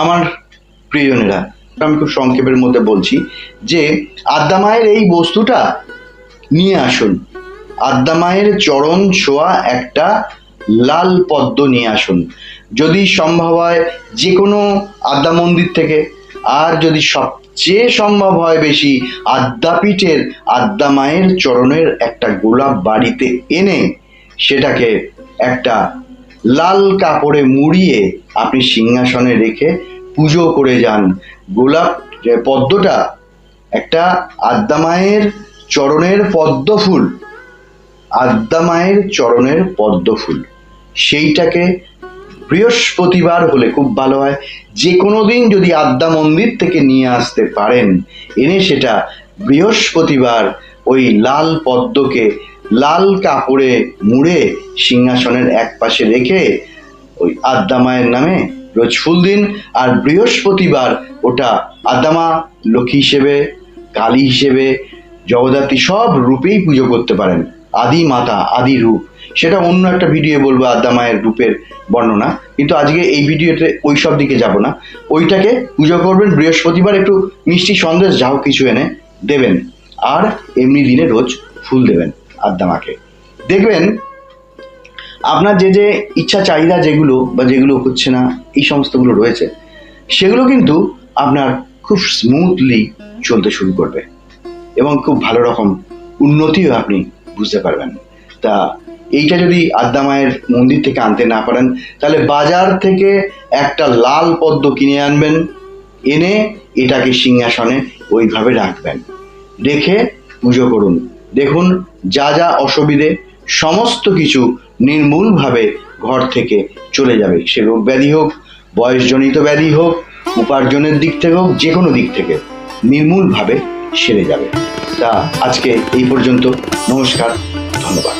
আমার প্রিয়জনেরা, আমি খুব সংক্ষেপের মধ্যে বলছি যে আদ্যা মায়ের এই বস্তুটা নিয়ে আসুন। আদ্যা মায়ের চরণ ছোঁয়া একটা লাল পদ্ম নিয়ে আসুন, যদি সম্ভব হয় যে কোনো আদ্যা মন্দির থেকে, আর যদি সবচেয়ে সম্ভব হয় বেশি আদ্যাপীঠের আদ্যা মায়ের চরণের একটা গোলাপ বাড়িতে এনে সেটাকে একটা লাল কাপড়ে মুড়িয়ে আপনি সিংহাসনে রেখে পুজো করে যান। গোলাপ পদ্মটা একটা আদ্যা মায়ের চরণের পদ্ম ফুল, আদ্যা মায়ের চরণের পদ্ম ফুল, সেইটাকে বৃহস্পতিবার হলে খুব ভালো হয়। যে কোনো দিন যদি আদ্যা মন্দির থেকে নিয়ে আসতে পারেন, এনে সেটা বৃহস্পতিবার ওই লাল পদ্মকে লাল কাপড়ে মুড়ে সিংহাসনের এক পাশে রেখে ওই আদ্যা মায়ের নামে রোজ ফুল দিন। আর বৃহস্পতিবার ওটা আদ্যা মা লক্ষ্মী হিসেবে, কালী হিসেবে, জগদ্ধাত্রী সব রূপেই পুজো করতে পারেন। আদি মাতা, আদি রূপ, সেটা অন্য একটা ভিডিও বলবো আদ্যা মায়ের রূপের বর্ণনা, কিন্তু আজকে এই ভিডিওতে ওই সব দিকে যাব না। ওইটাকে পুজো করবেন বৃহস্পতিবার, একটু মিষ্টি সন্দেশ যাও কিছু এনে দেবেন, আর এমনি দিনে রোজ ফুল দেবেন আদ্যা মাকে। দেখবেন আপনার যে যে ইচ্ছা চাহিদা যেগুলো বা যেগুলো হচ্ছে না, এই সমস্তগুলো রয়েছে, সেগুলো কিন্তু আপনার খুব স্মুথলি চলতে শুরু করবে এবং খুব ভালো রকম উন্নতিও আপনি বুঝতে পারবেন। তা এইটা যদি আদ্যা মায়ের মন্দির থেকে আনতে না পারেন, তাহলে বাজার থেকে একটা লাল পদ্ম কিনে আনবেন, এনে এটাকে সিংহাসনে ওইভাবে রাখবেন, রেখে পুজো করুন। দেখুন যা যা অসুবিধে সমস্ত কিছু নির্মূলভাবে ঘর থেকে চলে যাবে। সে রোগ ব্যাধি হোক, বয়সজনিত ব্যাধি হোক, উপার্জনের দিক থেকে হোক, যে কোনো দিক থেকে নির্মূলভাবে সেরে যাবে। তা আজকে এই পর্যন্ত। নমস্কার, ধন্যবাদ।